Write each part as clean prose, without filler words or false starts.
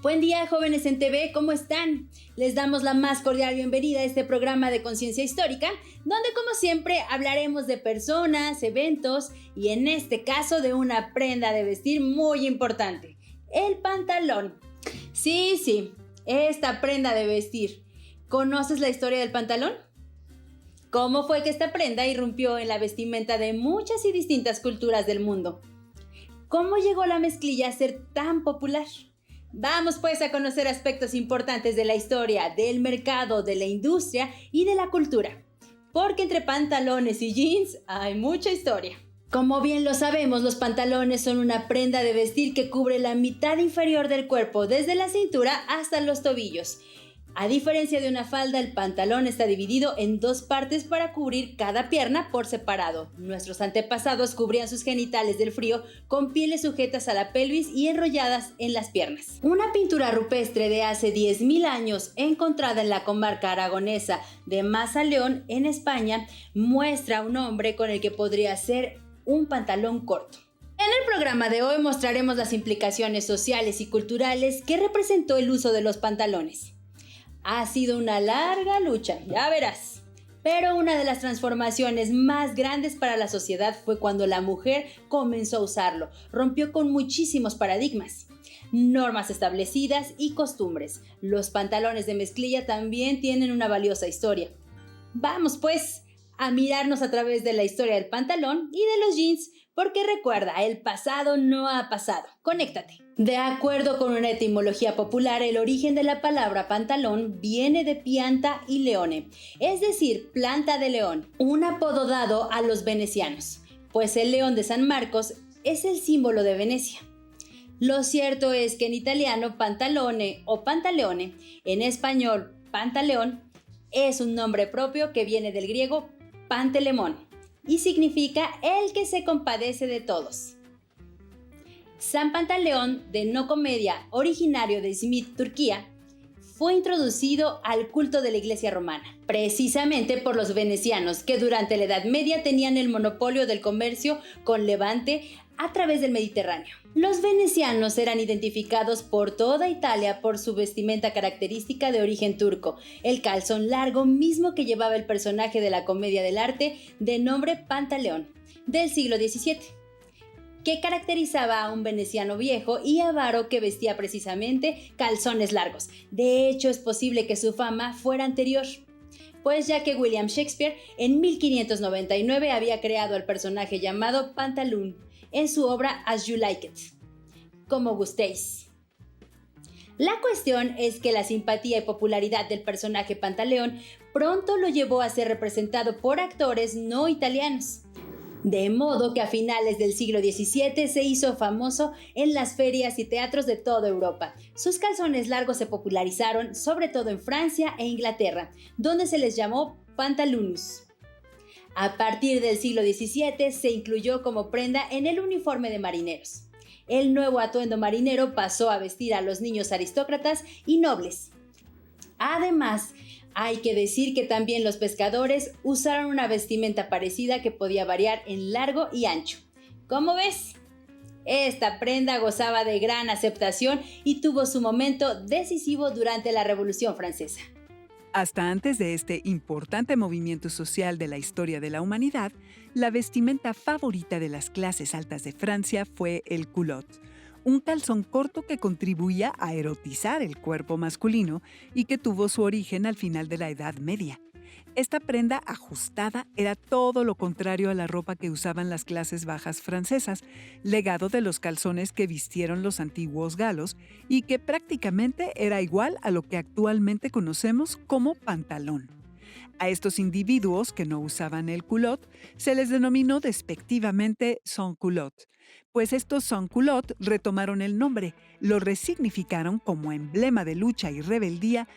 Buen día, jóvenes en TV, ¿cómo están? Les damos la más cordial bienvenida a este programa de Conciencia Histórica, donde como siempre hablaremos de personas, eventos y en este caso de una prenda de vestir muy importante, el pantalón. Sí, esta prenda de vestir. ¿Conoces la historia del pantalón? ¿Cómo fue que esta prenda irrumpió en la vestimenta de muchas y distintas culturas del mundo? ¿Cómo llegó la mezclilla a ser tan popular? Vamos pues a conocer aspectos importantes de la historia, del mercado, de la industria y de la cultura. Porque entre pantalones y jeans hay mucha historia. Como bien lo sabemos, los pantalones son una prenda de vestir que cubre la mitad inferior del cuerpo, desde la cintura hasta los tobillos. A diferencia de una falda, el pantalón está dividido en dos partes para cubrir cada pierna por separado. Nuestros antepasados cubrían sus genitales del frío con pieles sujetas a la pelvis y enrolladas en las piernas. Una pintura rupestre de hace 10.000 años, encontrada en la comarca aragonesa de Mazaleón, en España, muestra a un hombre con el que podría ser un pantalón corto. En el programa de hoy mostraremos las implicaciones sociales y culturales que representó el uso de los pantalones. Ha sido una larga lucha, ya verás. Pero una de las transformaciones más grandes para la sociedad fue cuando la mujer comenzó a usarlo. Rompió con muchísimos paradigmas, normas establecidas y costumbres. Los pantalones de mezclilla también tienen una valiosa historia. Vamos pues a mirarnos a través de la historia del pantalón y de los jeans, porque recuerda, el pasado no ha pasado. Conéctate. De acuerdo con una etimología popular, el origen de la palabra pantalón viene de pianta y leone, es decir, planta de león, un apodo dado a los venecianos, pues el león de San Marcos es el símbolo de Venecia. Lo cierto es que en italiano pantalone o pantaleone, en español pantaleón, es un nombre propio que viene del griego pantelemón y significa el que se compadece de todos. San Pantaleón, de No Comedia, originario de Izmit, Turquía, fue introducido al culto de la Iglesia romana, precisamente por los venecianos, que durante la Edad Media tenían el monopolio del comercio con Levante a través del Mediterráneo. Los venecianos eran identificados por toda Italia por su vestimenta característica de origen turco, el calzón largo mismo que llevaba el personaje de la comedia del arte de nombre Pantaleón, del siglo XVII, que caracterizaba a un veneciano viejo y avaro que vestía precisamente calzones largos. De hecho, es posible que su fama fuera anterior, pues ya que William Shakespeare en 1599 había creado al personaje llamado Pantaloon en su obra As You Like It, como gustéis. La cuestión es que la simpatía y popularidad del personaje Pantaleón pronto lo llevó a ser representado por actores no italianos, de modo que a finales del siglo XVII se hizo famoso en las ferias y teatros de toda Europa. Sus calzones largos se popularizaron sobre todo en Francia e Inglaterra, donde se les llamó pantaloons. A partir del siglo XVII se incluyó como prenda en el uniforme de marineros. El nuevo atuendo marinero pasó a vestir a los niños aristócratas y nobles. Además, hay que decir que también los pescadores usaron una vestimenta parecida que podía variar en largo y ancho. ¿Cómo ves? Esta prenda gozaba de gran aceptación y tuvo su momento decisivo durante la Revolución Francesa. Hasta antes de este importante movimiento social de la historia de la humanidad, la vestimenta favorita de las clases altas de Francia fue el culotte, un calzón corto que contribuía a erotizar el cuerpo masculino y que tuvo su origen al final de la Edad Media. Esta prenda ajustada era todo lo contrario a la ropa que usaban las clases bajas francesas, legado de los calzones que vistieron los antiguos galos y que prácticamente era igual a lo que actualmente conocemos como pantalón. A estos individuos que no usaban el culotte se les denominó despectivamente sans-culotte, pues estos sans-culottes retomaron el nombre, lo resignificaron como emblema de lucha y rebeldía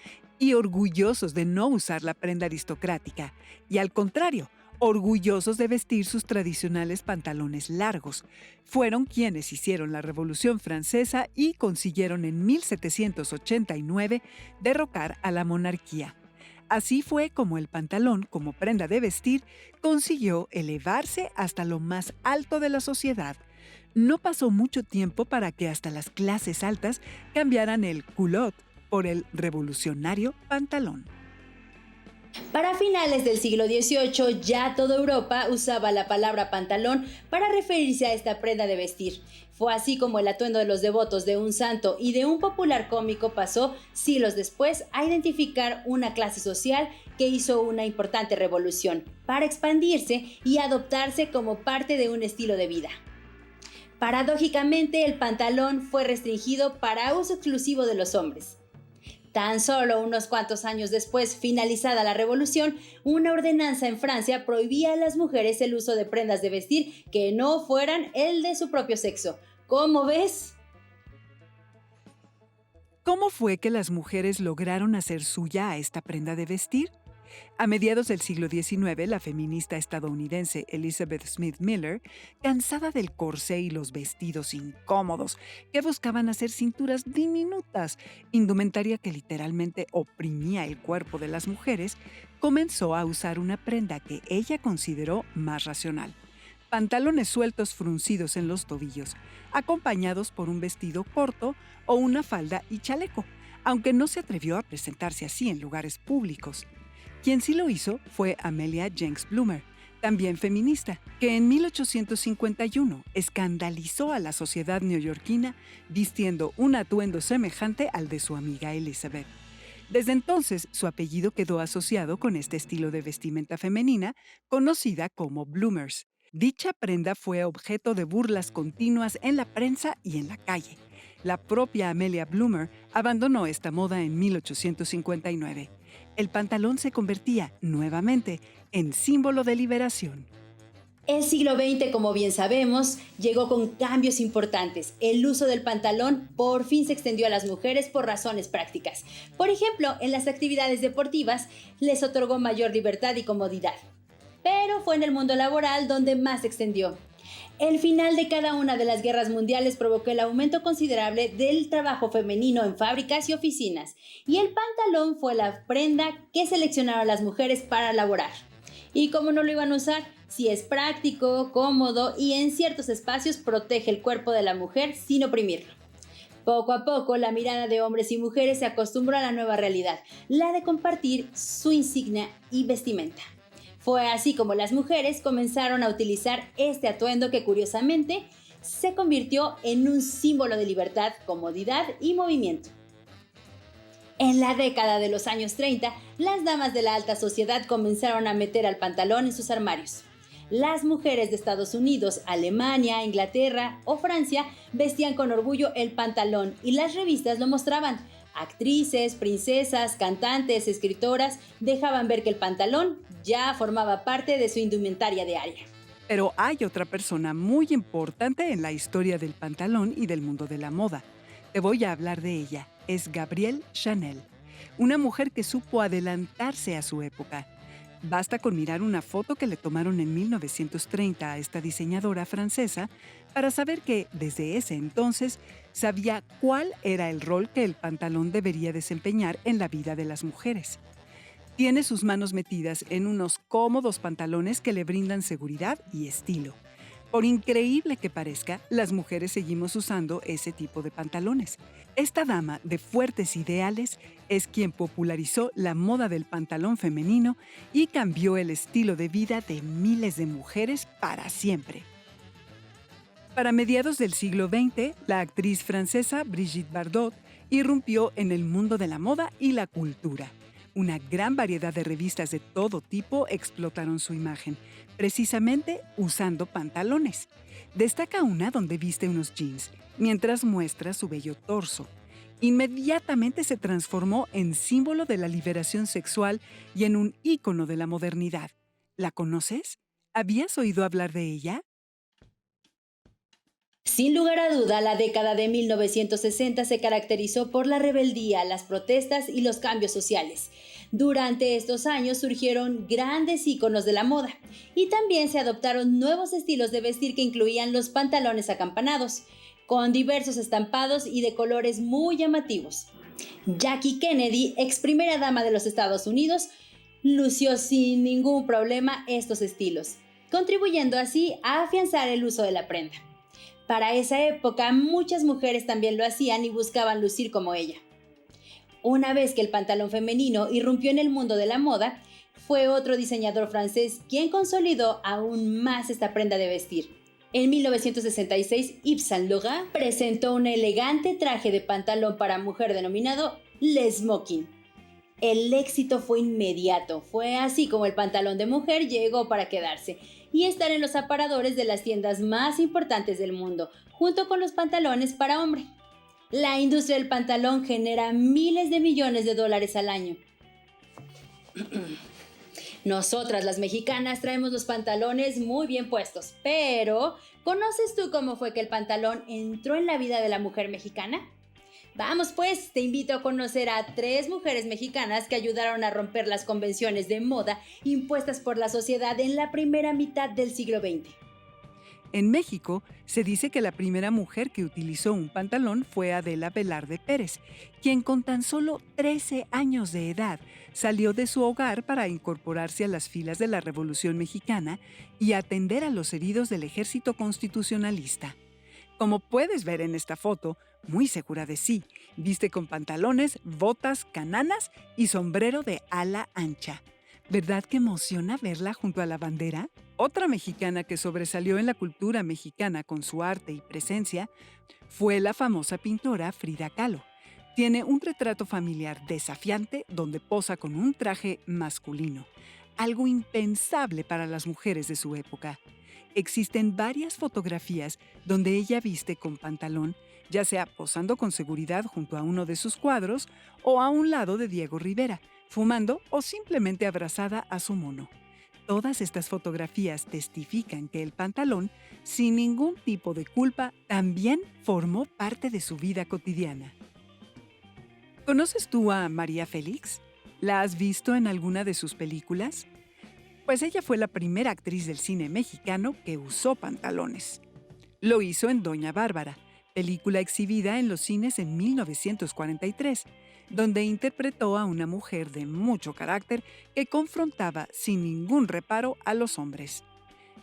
y orgullosos de no usar la prenda aristocrática, y al contrario, orgullosos de vestir sus tradicionales pantalones largos. Fueron quienes hicieron la Revolución Francesa y consiguieron en 1789 derrocar a la monarquía. Así fue como el pantalón, como prenda de vestir, consiguió elevarse hasta lo más alto de la sociedad. No pasó mucho tiempo para que hasta las clases altas cambiaran el culotte por el revolucionario pantalón. Para finales del siglo XVIII, ya toda Europa usaba la palabra pantalón para referirse a esta prenda de vestir. Fue así como el atuendo de los devotos de un santo y de un popular cómico pasó, siglos después, a identificar una clase social que hizo una importante revolución, para expandirse y adoptarse como parte de un estilo de vida. Paradójicamente, el pantalón fue restringido para uso exclusivo de los hombres. Tan solo unos cuantos años después, finalizada la revolución, una ordenanza en Francia prohibía a las mujeres el uso de prendas de vestir que no fueran el de su propio sexo. ¿Cómo ves? ¿Cómo fue que las mujeres lograron hacer suya a esta prenda de vestir? A mediados del siglo XIX, la feminista estadounidense Elizabeth Smith Miller, cansada del corsé y los vestidos incómodos que buscaban hacer cinturas diminutas, indumentaria que literalmente oprimía el cuerpo de las mujeres, comenzó a usar una prenda que ella consideró más racional: pantalones sueltos fruncidos en los tobillos, acompañados por un vestido corto o una falda y chaleco, aunque no se atrevió a presentarse así en lugares públicos. Quien sí lo hizo fue Amelia Jenks Bloomer, también feminista, que en 1851 escandalizó a la sociedad neoyorquina vistiendo un atuendo semejante al de su amiga Elizabeth. Desde entonces, su apellido quedó asociado con este estilo de vestimenta femenina, conocida como Bloomers. Dicha prenda fue objeto de burlas continuas en la prensa y en la calle. La propia Amelia Bloomer abandonó esta moda en 1859. El pantalón se convertía, nuevamente, en símbolo de liberación. El siglo XX, como bien sabemos, llegó con cambios importantes. El uso del pantalón por fin se extendió a las mujeres por razones prácticas. Por ejemplo, en las actividades deportivas les otorgó mayor libertad y comodidad. Pero fue en el mundo laboral donde más se extendió. El final de cada una de las guerras mundiales provocó el aumento considerable del trabajo femenino en fábricas y oficinas, y el pantalón fue la prenda que seleccionaron las mujeres para laborar. ¿Y cómo no lo iban a usar? Si es práctico, cómodo y en ciertos espacios protege el cuerpo de la mujer sin oprimirlo. Poco a poco, la mirada de hombres y mujeres se acostumbró a la nueva realidad, la de compartir su insignia y vestimenta. Fue así como las mujeres comenzaron a utilizar este atuendo que, curiosamente, se convirtió en un símbolo de libertad, comodidad y movimiento. En la década de los años 30, las damas de la alta sociedad comenzaron a meter al pantalón en sus armarios. Las mujeres de Estados Unidos, Alemania, Inglaterra o Francia vestían con orgullo el pantalón y las revistas lo mostraban. Actrices, princesas, cantantes, escritoras dejaban ver que el pantalón ya formaba parte de su indumentaria diaria. Pero hay otra persona muy importante en la historia del pantalón y del mundo de la moda. Te voy a hablar de ella. Es Gabrielle Chanel, una mujer que supo adelantarse a su época. Basta con mirar una foto que le tomaron en 1930 a esta diseñadora francesa para saber que, desde ese entonces, sabía cuál era el rol que el pantalón debería desempeñar en la vida de las mujeres. Tiene sus manos metidas en unos cómodos pantalones que le brindan seguridad y estilo. Por increíble que parezca, las mujeres seguimos usando ese tipo de pantalones. Esta dama de fuertes ideales es quien popularizó la moda del pantalón femenino y cambió el estilo de vida de miles de mujeres para siempre. Para mediados del siglo XX, la actriz francesa Brigitte Bardot irrumpió en el mundo de la moda y la cultura. Una gran variedad de revistas de todo tipo explotaron su imagen, precisamente usando pantalones. Destaca una donde viste unos jeans, mientras muestra su bello torso. Inmediatamente se transformó en símbolo de la liberación sexual y en un ícono de la modernidad. ¿La conoces? ¿Habías oído hablar de ella? Sin lugar a duda, la década de 1960 se caracterizó por la rebeldía, las protestas y los cambios sociales. Durante estos años surgieron grandes íconos de la moda y también se adoptaron nuevos estilos de vestir que incluían los pantalones acampanados, con diversos estampados y de colores muy llamativos. Jackie Kennedy, ex primera dama de los Estados Unidos, lució sin ningún problema estos estilos, contribuyendo así a afianzar el uso de la prenda. Para esa época, muchas mujeres también lo hacían y buscaban lucir como ella. Una vez que el pantalón femenino irrumpió en el mundo de la moda, fue otro diseñador francés quien consolidó aún más esta prenda de vestir. En 1966, Yves Saint Laurent presentó un elegante traje de pantalón para mujer denominado Le Smoking. El éxito fue inmediato, fue así como el pantalón de mujer llegó para quedarse y estar en los aparadores de las tiendas más importantes del mundo, junto con los pantalones para hombre. La industria del pantalón genera miles de millones de dólares al año. Nosotras, las mexicanas, traemos los pantalones muy bien puestos, pero ¿conoces tú cómo fue que el pantalón entró en la vida de la mujer mexicana? Vamos pues, te invito a conocer a 3 mujeres mexicanas que ayudaron a romper las convenciones de moda impuestas por la sociedad en la primera mitad del siglo XX. En México, se dice que la primera mujer que utilizó un pantalón fue Adela Velarde Pérez, quien con tan solo 13 años de edad salió de su hogar para incorporarse a las filas de la Revolución Mexicana y atender a los heridos del Ejército Constitucionalista. Como puedes ver en esta foto, muy segura de sí, viste con pantalones, botas, cananas y sombrero de ala ancha. ¿Verdad que emociona verla junto a la bandera? Otra mexicana que sobresalió en la cultura mexicana con su arte y presencia fue la famosa pintora Frida Kahlo. Tiene un retrato familiar desafiante donde posa con un traje masculino, algo impensable para las mujeres de su época. Existen varias fotografías donde ella viste con pantalón, ya sea posando con seguridad junto a uno de sus cuadros o a un lado de Diego Rivera, fumando o simplemente abrazada a su mono. Todas estas fotografías testifican que el pantalón, sin ningún tipo de culpa, también formó parte de su vida cotidiana. ¿Conoces tú a María Félix? ¿La has visto en alguna de sus películas? Pues ella fue la primera actriz del cine mexicano que usó pantalones. Lo hizo en Doña Bárbara, película exhibida en los cines en 1943, donde interpretó a una mujer de mucho carácter que confrontaba sin ningún reparo a los hombres.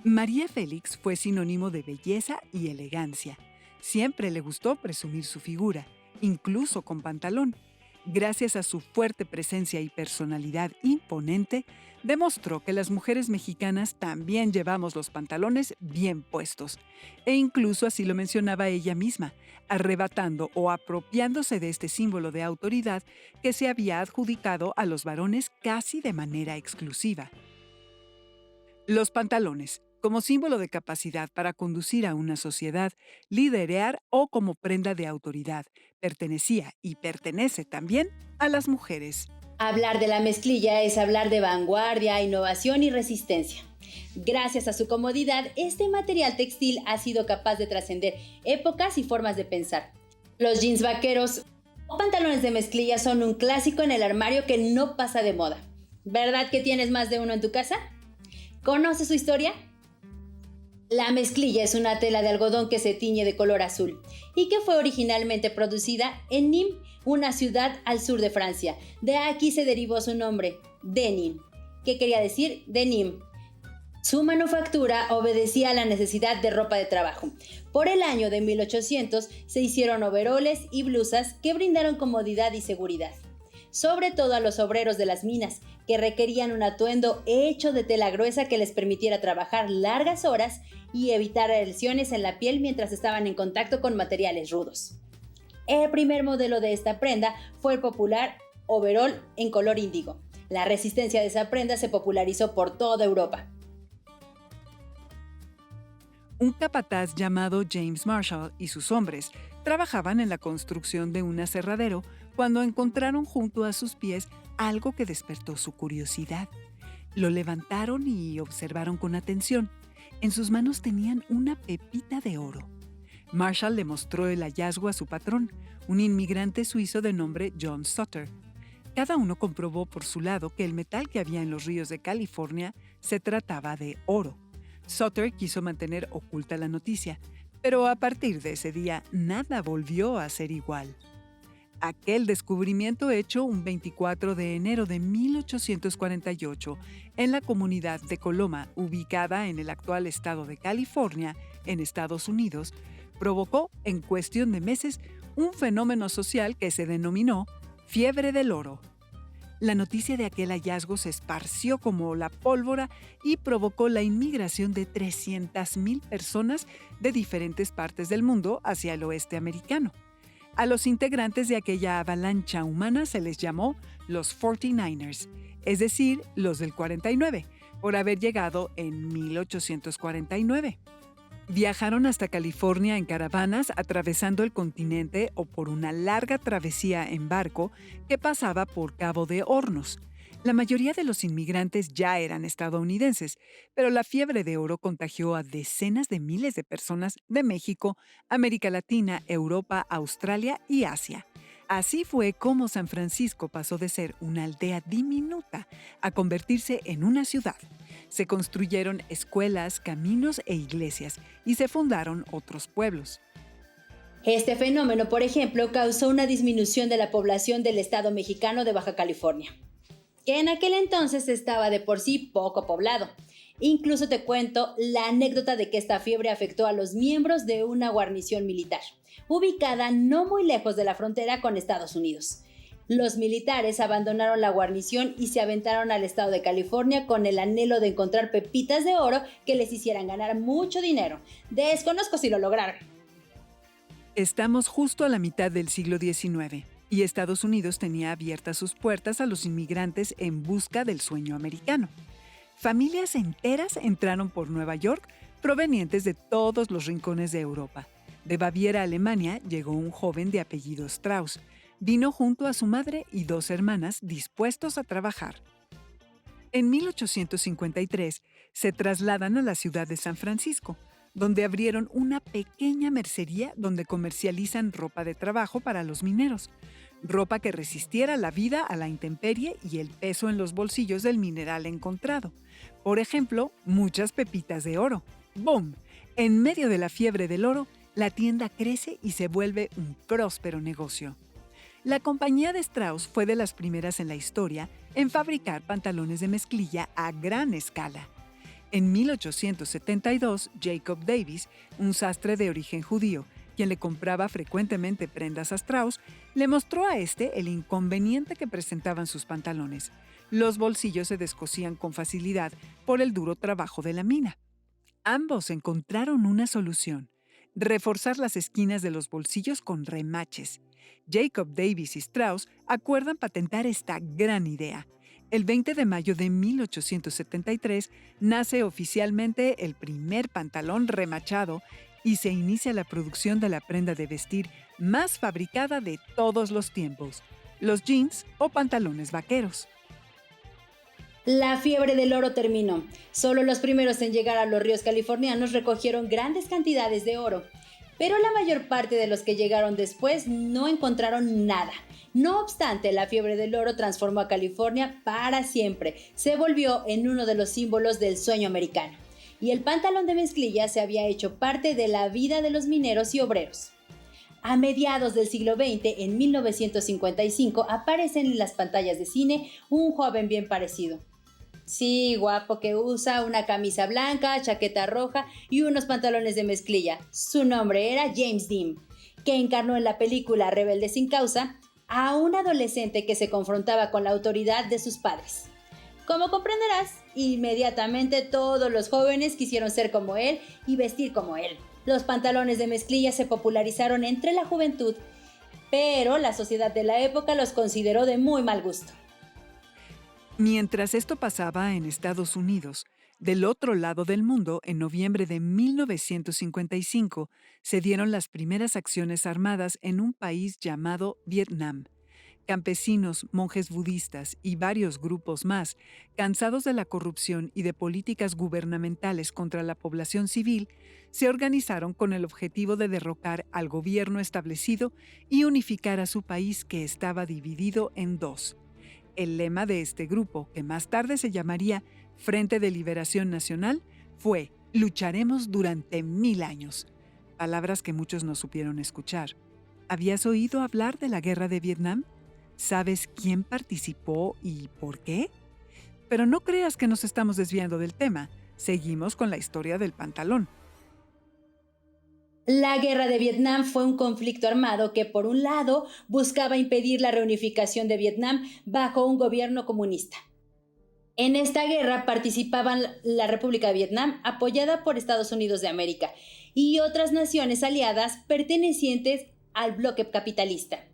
María Félix fue sinónimo de belleza y elegancia. Siempre le gustó presumir su figura, incluso con pantalón. Gracias a su fuerte presencia y personalidad imponente, demostró que las mujeres mexicanas también llevamos los pantalones bien puestos. E incluso así lo mencionaba ella misma, arrebatando o apropiándose de este símbolo de autoridad que se había adjudicado a los varones casi de manera exclusiva. Los pantalones, como símbolo de capacidad para conducir a una sociedad, liderar o como prenda de autoridad, pertenecía y pertenece también a las mujeres. Hablar de la mezclilla es hablar de vanguardia, innovación y resistencia. Gracias a su comodidad, este material textil ha sido capaz de trascender épocas y formas de pensar. Los jeans vaqueros o pantalones de mezclilla son un clásico en el armario que no pasa de moda. ¿Verdad que tienes más de uno en tu casa? ¿Conoces su historia? La mezclilla es una tela de algodón que se tiñe de color azul y que fue originalmente producida en Nîmes, una ciudad al sur de Francia. De aquí se derivó su nombre, denim, que quería decir denim. Su manufactura obedecía a la necesidad de ropa de trabajo. Por el año de 1800 se hicieron overoles y blusas que brindaron comodidad y seguridad, sobre todo a los obreros de las minas, que requerían un atuendo hecho de tela gruesa que les permitiera trabajar largas horas y evitar lesiones en la piel mientras estaban en contacto con materiales rudos. El primer modelo de esta prenda fue el popular overol en color índigo. La resistencia de esa prenda se popularizó por toda Europa. Un capataz llamado James Marshall y sus hombres trabajaban en la construcción de un aserradero cuando encontraron junto a sus pies algo que despertó su curiosidad. Lo levantaron y observaron con atención. En sus manos tenían una pepita de oro. Marshall le mostró el hallazgo a su patrón, un inmigrante suizo de nombre John Sutter. Cada uno comprobó por su lado que el metal que había en los ríos de California se trataba de oro. Sutter quiso mantener oculta la noticia, pero a partir de ese día nada volvió a ser igual. Aquel descubrimiento hecho un 24 de enero de 1848 en la comunidad de Coloma, ubicada en el actual estado de California, en Estados Unidos, provocó, en cuestión de meses, un fenómeno social que se denominó fiebre del oro. La noticia de aquel hallazgo se esparció como la pólvora y provocó la inmigración de 300,000 personas de diferentes partes del mundo hacia el oeste americano. A los integrantes de aquella avalancha humana se les llamó los 49ers, es decir, los del 49, por haber llegado en 1849. Viajaron hasta California en caravanas atravesando el continente o por una larga travesía en barco que pasaba por Cabo de Hornos. La mayoría de los inmigrantes ya eran estadounidenses, pero la fiebre de oro contagió a decenas de miles de personas de México, América Latina, Europa, Australia y Asia. Así fue como San Francisco pasó de ser una aldea diminuta a convertirse en una ciudad. Se construyeron escuelas, caminos e iglesias y se fundaron otros pueblos. Este fenómeno, por ejemplo, causó una disminución de la población del estado mexicano de Baja California, que en aquel entonces estaba de por sí poco poblado. Incluso te cuento la anécdota de que esta fiebre afectó a los miembros de una guarnición militar, ubicada no muy lejos de la frontera con Estados Unidos. Los militares abandonaron la guarnición y se aventaron al estado de California con el anhelo de encontrar pepitas de oro que les hicieran ganar mucho dinero. Desconozco si lo lograron. Estamos justo a la mitad del siglo XIX y Estados Unidos tenía abiertas sus puertas a los inmigrantes en busca del sueño americano. Familias enteras entraron por Nueva York provenientes de todos los rincones de Europa. De Baviera, Alemania, llegó un joven de apellido Strauss. Vino junto a su madre y 2 hermanas dispuestos a trabajar. En 1853 se trasladan a la ciudad de San Francisco, donde abrieron una pequeña mercería donde comercializan ropa de trabajo para los mineros, ropa que resistiera la vida a la intemperie y el peso en los bolsillos del mineral encontrado. Por ejemplo, muchas pepitas de oro. ¡Bum! En medio de la fiebre del oro, la tienda crece y se vuelve un próspero negocio. La compañía de Strauss fue de las primeras en la historia en fabricar pantalones de mezclilla a gran escala. En 1872, Jacob Davis, un sastre de origen judío, quien le compraba frecuentemente prendas a Strauss, le mostró a este el inconveniente que presentaban sus pantalones. Los bolsillos se descosían con facilidad por el duro trabajo de la mina. Ambos encontraron una solución: reforzar las esquinas de los bolsillos con remaches. Jacob Davis y Strauss acuerdan patentar esta gran idea. El 20 de mayo de 1873 nace oficialmente el primer pantalón remachado y se inicia la producción de la prenda de vestir más fabricada de todos los tiempos, los jeans o pantalones vaqueros. La fiebre del oro terminó. Solo los primeros en llegar a los ríos californianos recogieron grandes cantidades de oro. Pero la mayor parte de los que llegaron después no encontraron nada. No obstante, la fiebre del oro transformó a California para siempre. Se volvió en uno de los símbolos del sueño americano. Y el pantalón de mezclilla se había hecho parte de la vida de los mineros y obreros. A mediados del siglo XX, en 1955, aparece en las pantallas de cine un joven bien parecido. Sí, guapo, que usa una camisa blanca, chaqueta roja y unos pantalones de mezclilla. Su nombre era James Dean, que encarnó en la película Rebelde sin causa a un adolescente que se confrontaba con la autoridad de sus padres. Como comprenderás, inmediatamente todos los jóvenes quisieron ser como él y vestir como él. Los pantalones de mezclilla se popularizaron entre la juventud, pero la sociedad de la época los consideró de muy mal gusto. Mientras esto pasaba en Estados Unidos, del otro lado del mundo, en noviembre de 1955, se dieron las primeras acciones armadas en un país llamado Vietnam. Campesinos, monjes budistas y varios grupos más, cansados de la corrupción y de políticas gubernamentales contra la población civil, se organizaron con el objetivo de derrocar al gobierno establecido y unificar a su país, que estaba dividido en 2. El lema de este grupo, que más tarde se llamaría Frente de Liberación Nacional, fue «Lucharemos durante 1000 años». Palabras que muchos no supieron escuchar. ¿Habías oído hablar de la Guerra de Vietnam? ¿Sabes quién participó y por qué? Pero no creas que nos estamos desviando del tema. Seguimos con la historia del pantalón. La guerra de Vietnam fue un conflicto armado que, por un lado, buscaba impedir la reunificación de Vietnam bajo un gobierno comunista. En esta guerra participaban la República de Vietnam, apoyada por Estados Unidos de América, y otras naciones aliadas pertenecientes al bloque capitalista,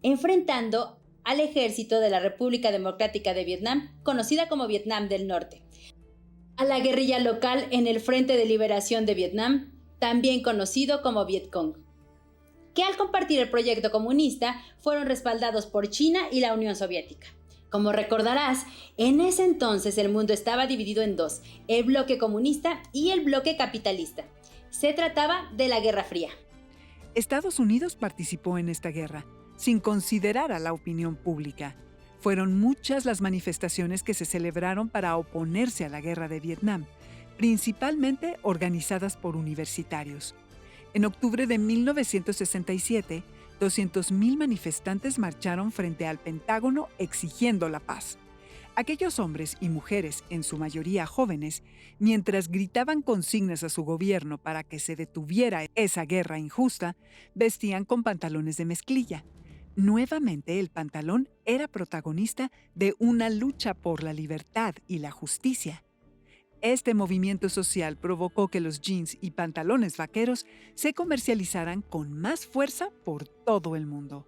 enfrentando al ejército de la República Democrática de Vietnam, conocida como Vietnam del Norte, a la guerrilla local en el Frente de Liberación de Vietnam, también conocido como Vietcong, que al compartir el proyecto comunista fueron respaldados por China y la Unión Soviética. Como recordarás, en ese entonces el mundo estaba dividido en dos, el bloque comunista y el bloque capitalista. Se trataba de la Guerra Fría. Estados Unidos participó en esta guerra, sin considerar a la opinión pública. Fueron muchas las manifestaciones que se celebraron para oponerse a la guerra de Vietnam, principalmente organizadas por universitarios. En octubre de 1967, 200,000 manifestantes marcharon frente al Pentágono exigiendo la paz. Aquellos hombres y mujeres, en su mayoría jóvenes, mientras gritaban consignas a su gobierno para que se detuviera esa guerra injusta, vestían con pantalones de mezclilla. Nuevamente, el pantalón era protagonista de una lucha por la libertad y la justicia. Este movimiento social provocó que los jeans y pantalones vaqueros se comercializaran con más fuerza por todo el mundo.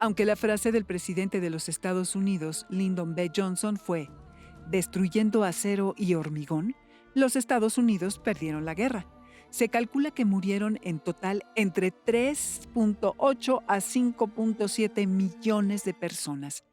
Aunque la frase del presidente de los Estados Unidos, Lyndon B. Johnson, fue «destruyendo acero y hormigón», los Estados Unidos perdieron la guerra. Se calcula que murieron en total entre 3.8 a 5.7 millones de personas.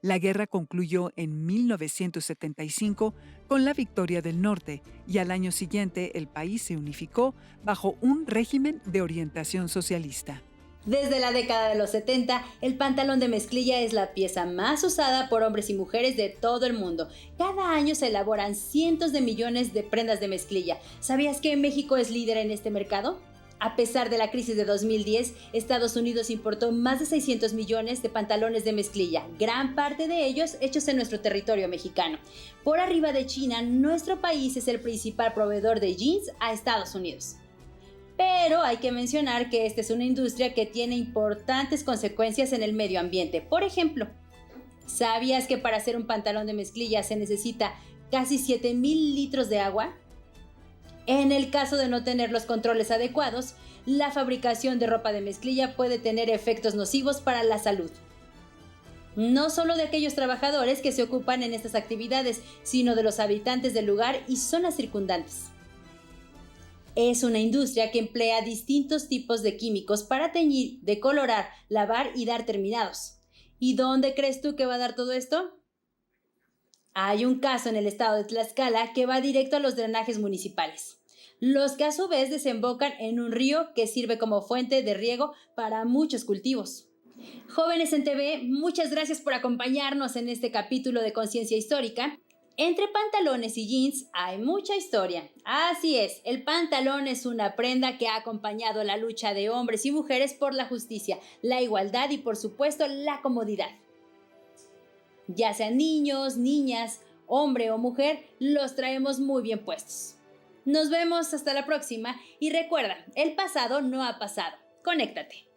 La guerra concluyó en 1975 con la victoria del norte y al año siguiente el país se unificó bajo un régimen de orientación socialista. Desde la década de los 70, el pantalón de mezclilla es la pieza más usada por hombres y mujeres de todo el mundo. Cada año se elaboran cientos de millones de prendas de mezclilla. ¿Sabías que México es líder en este mercado? A pesar de la crisis de 2010, Estados Unidos importó más de 600 millones de pantalones de mezclilla, gran parte de ellos hechos en nuestro territorio mexicano. Por arriba de China, nuestro país es el principal proveedor de jeans a Estados Unidos. Pero hay que mencionar que esta es una industria que tiene importantes consecuencias en el medio ambiente. Por ejemplo, ¿sabías que para hacer un pantalón de mezclilla se necesita casi 7,000 litros de agua? En el caso de no tener los controles adecuados, la fabricación de ropa de mezclilla puede tener efectos nocivos para la salud. No solo de aquellos trabajadores que se ocupan en estas actividades, sino de los habitantes del lugar y zonas circundantes. Es una industria que emplea distintos tipos de químicos para teñir, decolorar, lavar y dar terminados. ¿Y dónde crees tú que va a dar todo esto? Hay un caso en el estado de Tlaxcala que va directo a los drenajes municipales, los que a su vez desembocan en un río que sirve como fuente de riego para muchos cultivos. Jóvenes en TV, muchas gracias por acompañarnos en este capítulo de Conciencia Histórica. Entre pantalones y jeans hay mucha historia. Así es, el pantalón es una prenda que ha acompañado la lucha de hombres y mujeres por la justicia, la igualdad y por supuesto la comodidad. Ya sean niños, niñas, hombre o mujer, los traemos muy bien puestos. Nos vemos hasta la próxima y recuerda, el pasado no ha pasado. Conéctate.